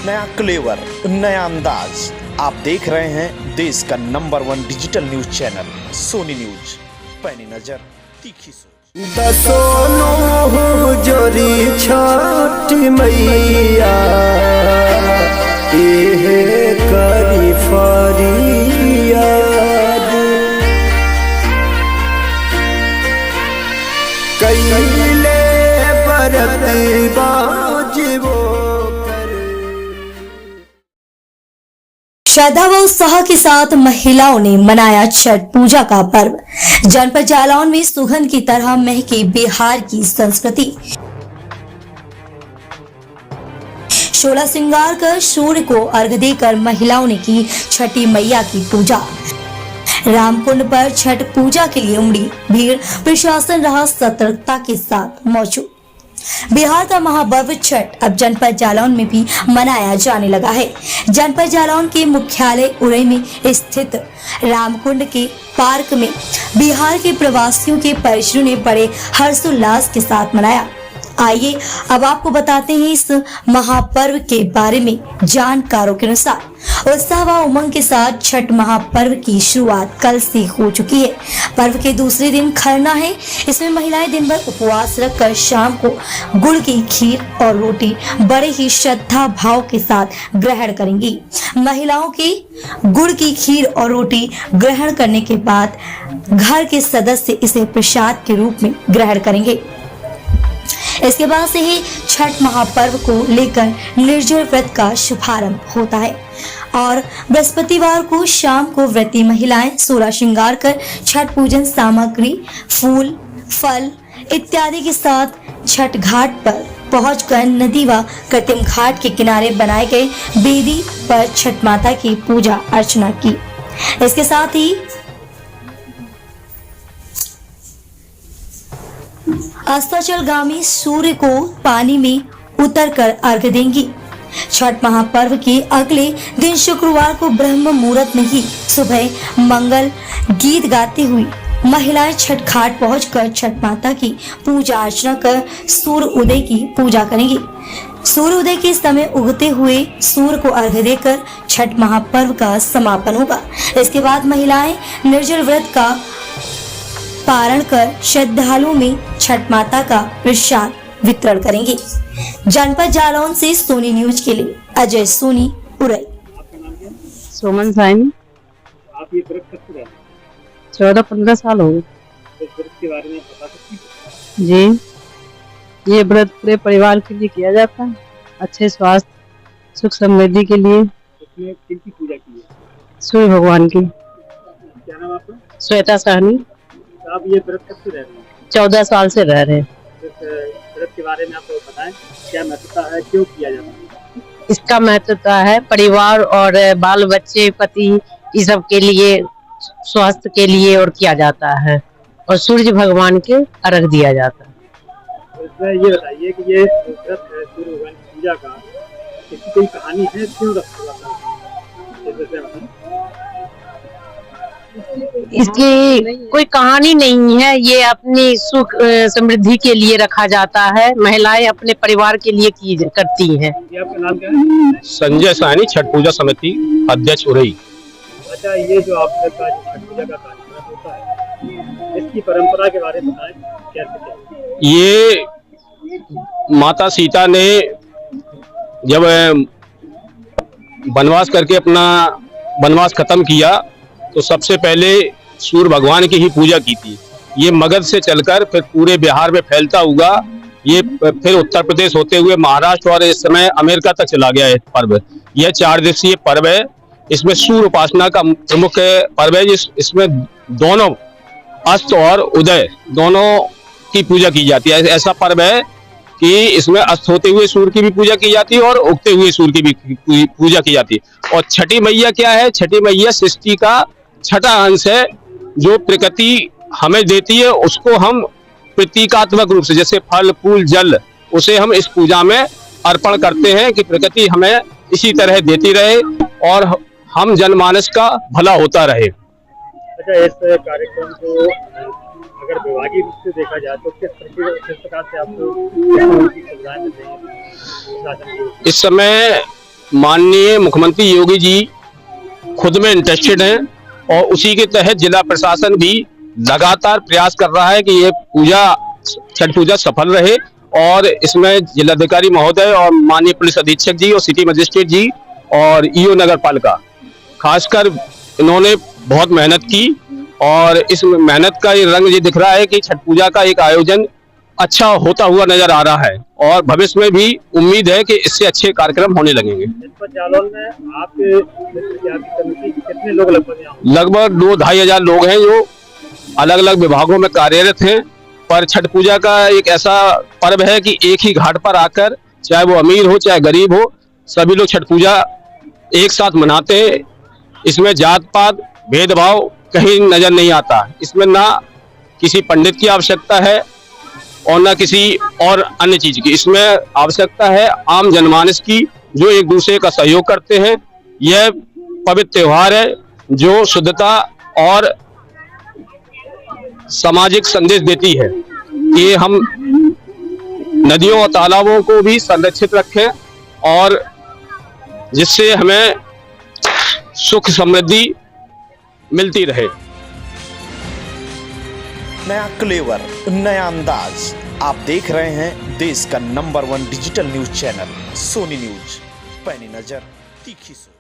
नया क्लेवर, नया अंदाज। आप देख रहे हैं देश का number 1 digital news channel Sony news. पैनी नजर, तीखी सोच। दसों जोरी छठ मैया करी फरियाद, कैले बरत बाजबो। श्रद्धा व उत्साह के साथ महिलाओं ने मनाया छठ पूजा का पर्व। जनपद जालौन में सुगंध की तरह महकी बिहार की संस्कृति। शोला श्रृंगार कर सूर्य को अर्घ देकर महिलाओं ने की छठी मैया की पूजा। रामकुंड पर छठ पूजा के लिए उमड़ी भीड़, प्रशासन रहा सतर्कता के साथ मौजूद। बिहार का महापर्व छठ अब जनपद जालौन में भी मनाया जाने लगा है। जनपद जालौन के मुख्यालय उरई में स्थित रामकुंड के पार्क में बिहार के प्रवासियों के परिजनों ने बड़े हर्षोल्लास के साथ मनाया। आइए अब आपको बताते हैं इस महापर्व के बारे में। जानकारों के अनुसार उत्साह व उमंग के साथ छठ महापर्व की शुरुआत कल से हो चुकी है। पर्व के दूसरे दिन खरना है। इसमें महिलाएं दिन भर उपवास रखकर शाम को गुड़ की खीर और रोटी बड़े ही श्रद्धा भाव के साथ ग्रहण करेंगी। महिलाओं के गुड़ की खीर और रोटी ग्रहण करने के बाद घर के सदस्य इसे प्रसाद के रूप में ग्रहण करेंगे। इसके बाद से ही छठ महापर्व को लेकर निर्जल व्रत का शुभारंभ होता है और बृहस्पतिवार को शाम को व्रती महिलाएं सोलह श्रृंगार कर छठ पूजन सामग्री, फूल, फल इत्यादि के साथ छठ घाट पर पहुंचकर नदी व कृत्रिम घाट के किनारे बनाए गए वेदी पर छठ माता की पूजा अर्चना की। इसके साथ ही अस्ताचलगामी सूर्य को पानी में उतरकर अर्घ देंगी। छठ महापर्व के अगले दिन शुक्रवार को ब्रह्म मुहूर्त में ही सुबह मंगल गीत गाती हुई महिलाएं छठ घाट पहुंचकर छठ माता की पूजा अर्चना कर सूर्य उदय की पूजा करेंगी। सूर्य उदय के समय उगते हुए सूर्य को अर्घ देकर छठ महापर्व का समापन होगा। इसके बाद महिलाएं निर्जल व्रत का पारण कर श्रद्धालुओं में छठ माता का प्रसाद वितरण करेंगे। जनपद जालौन से सोनी न्यूज के लिए अजय सोनी, उरई। सोमन साइनी। आप ये व्रत कब से रहे हैं? 14-15 साल हो गए। इस व्रत के बारे में बता सकती हैं? जी, ये व्रत पूरे परिवार के लिए किया जाता है, अच्छे स्वास्थ्य, सुख समृद्धि के लिए। इसमें किनकी पूजा की है? सूर्य भगवान की। क्या नाम आपका? श्वेता साहनी। आप ये व्रत कब से रह रहे हैं? 14 साल से रह रहे हैं। इस व्रत के बारे में आप बताएं, क्या महत्वता है, क्यों किया जाता है? इसका महत्वता है परिवार और बाल बच्चे, पति, इस सब के लिए, स्वास्थ्य के लिए और किया जाता है और सूर्य भगवान के अर्घ दिया जाता है। इसमें ये बताइए कि ये व्रत है सूर्य भगवान की पूजा का, इसकी कोई कहानी है, क्यों रखा जाता है? इसकी कोई कहानी नहीं है, ये अपनी सुख समृद्धि के लिए रखा जाता है। महिलाएं अपने परिवार के लिए करती हैं। ये आपका नाम क्या है? संजय साहनी, छठ पूजा समिति अध्यक्ष उरई। अच्छा, ये जो आपका छठ पूजा का कार्यक्रम होता है, इसकी परंपरा के बारे में बताएं, कैसे क्या? ये माता सीता ने जब वनवास करके अपना वनवास खत्म किया तो सबसे पहले सूर्य भगवान की ही पूजा की थी। ये मगध से चलकर फिर पूरे बिहार में फैलता हुआ ये फिर उत्तर प्रदेश होते हुए महाराष्ट्र और इस समय अमेरिका तक चला गया है पर्व। यह 4 दिवसीय पर्व है। इसमें सूर्य उपासना का प्रमुख पर्व है। इसमें दोनों अस्त और उदय दोनों की पूजा की जाती है। ऐसा पर्व है कि इसमें अस्त होते हुए सूर्य की भी पूजा की जाती है और उगते हुए सूर्य की भी पूजा की जाती है। और छठी मैया क्या है? छठी मैया सृष्टि का छठा अंश है, जो प्रकृति हमें देती है, उसको हम प्रतीकात्मक रूप से जैसे फल, फूल, जल, उसे हम इस पूजा में अर्पण करते हैं कि प्रकृति हमें इसी तरह देती रहे और हम जनमानस का भला होता रहे। अच्छा, इस कार्यक्रम को अगर विभागीय रूप से देखा जाए तो किस प्रकार से आपको सुविधाएं मिल रही हैं? इस समय माननीय मुख्यमंत्री योगी जी खुद में इंटरेस्टेड हैं और उसी के तहत जिला प्रशासन भी लगातार प्रयास कर रहा है कि ये पूजा, छठ पूजा सफल रहे और इसमें जिलाधिकारी महोदय और माननीय पुलिस अधीक्षक जी और सिटी मजिस्ट्रेट जी और ईओ नगर पालिका खासकर इन्होंने बहुत मेहनत की और इस मेहनत का ये रंग ये दिख रहा है कि छठ पूजा का एक आयोजन अच्छा होता हुआ नजर आ रहा है और भविष्य में भी उम्मीद है कि इससे अच्छे कार्यक्रम होने लगेंगे। जनपद जालौन में आपके कमेटी कितने लोग लगभग यहाँ होंगे? लगभग 2-2.5 हजार लोग हैं जो अलग अलग विभागों में कार्यरत हैं। पर छठ पूजा का एक ऐसा पर्व है कि एक ही घाट पर आकर, चाहे वो अमीर हो चाहे गरीब हो, सभी लोग छठ पूजा एक साथ मनाते हैं। इसमें जात पात भेदभाव कहीं नजर नहीं आता। इसमें ना किसी पंडित की आवश्यकता है और ना किसी और अन्य चीज की, इसमें आवश्यकता है आम जनमानस की, जो एक दूसरे का सहयोग करते हैं। यह पवित्र त्योहार है जो शुद्धता और सामाजिक संदेश देती है कि हम नदियों और तालाबों को भी संरक्षित रखें और जिससे हमें सुख समृद्धि मिलती रहे। नया क्लेवर, नया अंदाज, आप देख रहे हैं देश का number 1 digital news channel Sony news. पैनी नजर, तीखी सोच।